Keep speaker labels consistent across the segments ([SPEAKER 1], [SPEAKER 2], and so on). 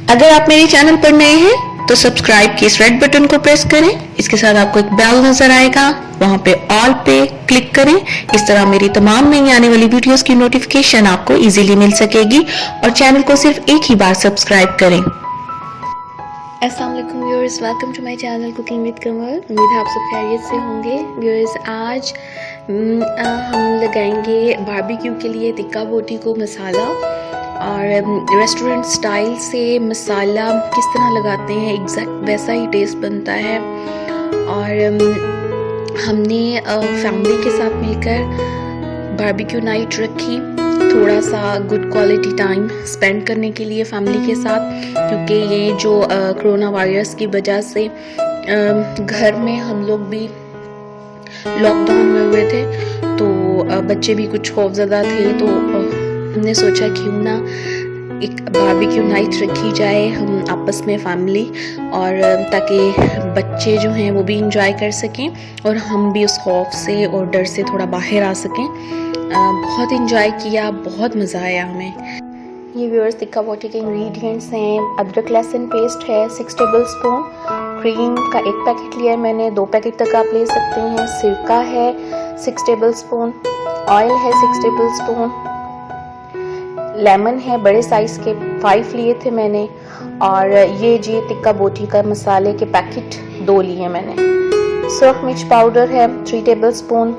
[SPEAKER 1] अगर आप मेरे चैनल पर नए हैं तो सब्सक्राइब के इस रेड बटन को प्रेस करें। इसके साथ आपको एक बेल नजर आएगा, वहां पे ऑल पे क्लिक करें। इस तरह मेरी तमाम नई आने वाली वीडियोस की नोटिफिकेशन आपको इजीली मिल सकेगी और चैनल को सिर्फ एक ही बार सब्सक्राइब करें।
[SPEAKER 2] अस्सलाम वालेकुम viewers, welcome to my channel cooking with Kamal. उम्मीद है आप सब खैरियत से होंगे। व्यूअर्स, आज हम लगाएंगे बारबेक्यू के लिए टिक्का बोटी को मसाला, और रेस्टोरेंट स्टाइल से मसाला किस तरह लगाते हैं एग्जैक्ट वैसा ही टेस्ट बनता है। और हमने फैमिली के साथ मिलकर बारबेक्यू नाइट रखी, थोड़ा सा गुड क्वालिटी टाइम स्पेंड करने के लिए फैमिली के साथ, क्योंकि ये जो कोरोना वायरस की वजह से घर में हम लोग भी लॉकडाउन हुए थे, तो बच्चे भी कुछ खौफजदा थे, तो हमने सोचा क्यों ना एक बारबेक्यू नाइट रखी जाए हम आपस में फैमिली, और ताकि बच्चे जो हैं वो भी इंजॉय कर सकें और हम भी उस खौफ से और डर से थोड़ा बाहर आ सकें। बहुत इंजॉय किया, बहुत मज़ा आया हमें। ये व्यूअर्स, टिक्का बोटी के इंग्रेडिएंट्स हैं। अदरक लहसुन पेस्ट है 6 टेबल स्पून, क्रीम का 1 पैकेट लिया है मैंने, 2 पैकेट तक आप ले सकते हैं। सिरका है 6 टेबल स्पून, ऑयल है 6 टेबल स्पून, लेमन है बड़े साइज़ के 5 लिए थे मैंने, और ये जी टिक्का बोटी का मसाले के पैकेट 2 लिए मैंने। सुरख मिर्च पाउडर है 3 टेबल स्पून,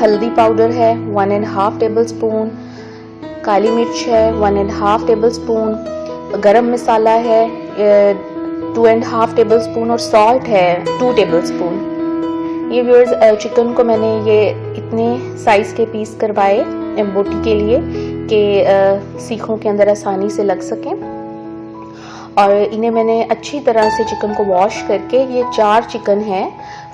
[SPEAKER 2] हल्दी पाउडर है 1.5 टेबल स्पून, काली मिर्च है 1.5 टेबल स्पून, गरम मसाला है 2.5 टेबल स्पून, और सॉल्ट है 2 टेबल स्पून। ये व्यूअर्स, चिकन को मैंने ये इतने साइज़ के पीस करवाए बोटी के लिए कि सीखों के अंदर आसानी से लग सकें, और इन्हें मैंने अच्छी तरह से चिकन को वॉश करके, ये 4 चिकन है,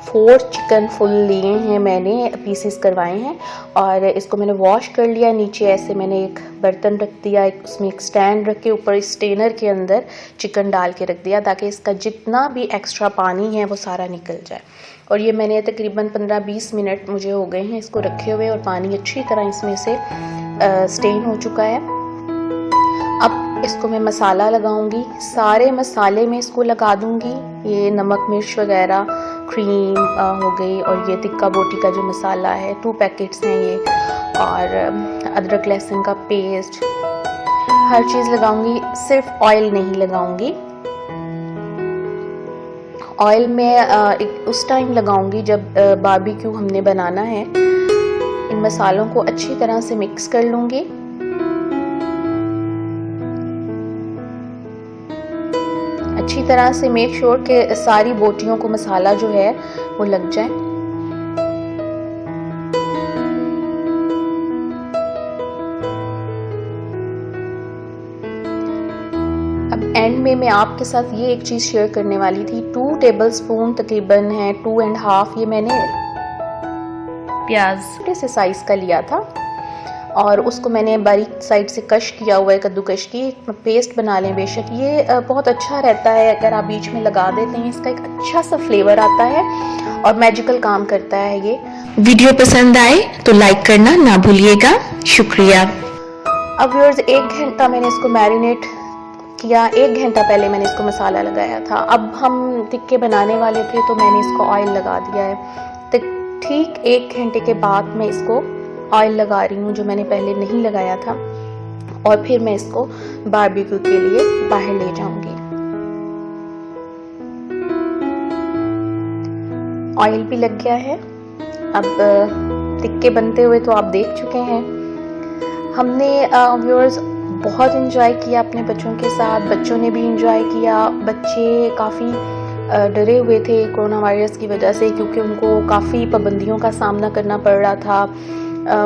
[SPEAKER 2] 4 चिकन फुल लिए हैं मैंने, पीसेस करवाए हैं, और इसको मैंने वॉश कर लिया। नीचे ऐसे मैंने एक बर्तन रख दिया, उसमें एक स्टैंड रख के ऊपर स्टेनर के अंदर चिकन डाल के रख दिया, ताकि इसका जितना भी एक्स्ट्रा पानी है वो सारा निकल जाए। और ये मैंने तकरीबन 15-20 मिनट मुझे हो गए हैं इसको रखे हुए, और पानी अच्छी तरह इसमें से स्टेन हो चुका है। अब इसको मैं मसाला लगाऊंगी, सारे मसाले में इसको लगा दूंगी। ये नमक मिर्च वगैरह, क्रीम हो गई, और ये टिक्का बोटी का जो मसाला है 2 पैकेट्स हैं ये, और अदरक लहसुन का पेस्ट, हर चीज़ लगाऊंगी। सिर्फ ऑयल नहीं लगाऊंगी, ऑयल में उस टाइम लगाऊंगी जब बारबेक्यू हमने बनाना है। इन मसालों को अच्छी तरह से मिक्स कर लूंगी। अच्छी तरह से मेक श्योर कि सारी बोटियों को मसाला जो है वो लग जाए। अब एंड में मैं आपके साथ ये एक चीज़ शेयर करने वाली थी। 2 टेबल स्पून तकरीबन है, 2.5 ये मैंने प्याज छोटे से साइज़ का लिया था, और उसको मैंने बारीक साइड से कश किया हुआ है, कद्दूकश की पेस्ट बना लें बेशक। ये बहुत अच्छा रहता है अगर आप बीच में लगा देते हैं, इसका एक अच्छा सा फ्लेवर आता है और मैजिकल काम करता है ये।
[SPEAKER 1] वीडियो पसंद आए तो लाइक करना ना भूलिएगा। शुक्रिया।
[SPEAKER 2] अब व्यूअर्स, 1 घंटा मैंने इसको मैरिनेट किया, 1 घंटा पहले मैंने इसको मसाला लगाया था। अब हम टिक्के बनाने वाले थे तो मैंने इसको ऑयल लगा दिया है। तो ठीक 1 घंटे के बाद मैं इसको ऑयल लगा रही हूँ, जो मैंने पहले नहीं लगाया था, और फिर मैं इसको बारबेक्यू के लिए बाहर ले जाऊंगी। ऑयल भी लग गया है। अब टिक्के बनते हुए तो आप देख चुके हैं। हमने व्यूअर्स बहुत इंजॉय किया अपने बच्चों के साथ, बच्चों ने भी इंजॉय किया। बच्चे काफ़ी डरे हुए थे कोरोना वायरस की वजह से, क्योंकि उनको काफ़ी पाबंदियों का सामना करना पड़ रहा था,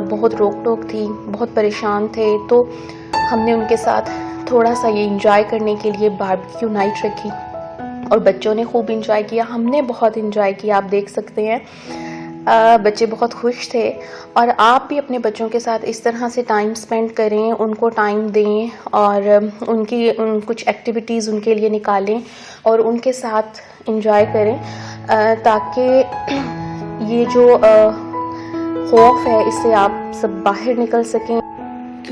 [SPEAKER 2] बहुत रोक टोक थी, बहुत परेशान थे। तो हमने उनके साथ थोड़ा सा ये इंजॉय करने के लिए बारबेक्यू नाइट रखी, और बच्चों ने खूब इंजॉय किया, हमने बहुत इंजॉय किया। आप देख सकते हैं बच्चे बहुत खुश थे, और आप भी अपने बच्चों के साथ इस तरह से टाइम स्पेंड करें, उनको टाइम दें, और कुछ एक्टिविटीज़ उनके लिए निकालें और उनके साथ इंजॉय करें, ताकि ये जो खौफ है इससे आप सब बाहर निकल सकें।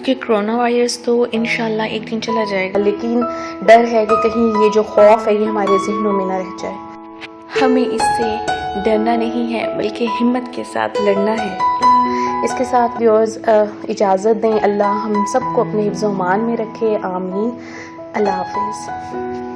[SPEAKER 1] क्योंकि कोरोना वायरस तो इंशाल्लाह एक दिन चला जाएगा,
[SPEAKER 2] लेकिन डर है कि कहीं ये जो खौफ है ये हमारे जहनों में ना रह जाए।
[SPEAKER 1] हमें इससे डरना नहीं है बल्कि हिम्मत के साथ लड़ना है।
[SPEAKER 2] इसके साथ व्यूअर्स इजाज़त दें। अल्लाह हम सबको अपने हिफ्ज़-ओ-मान में रखे। आमीन। अल्लाह हाफ़िज़।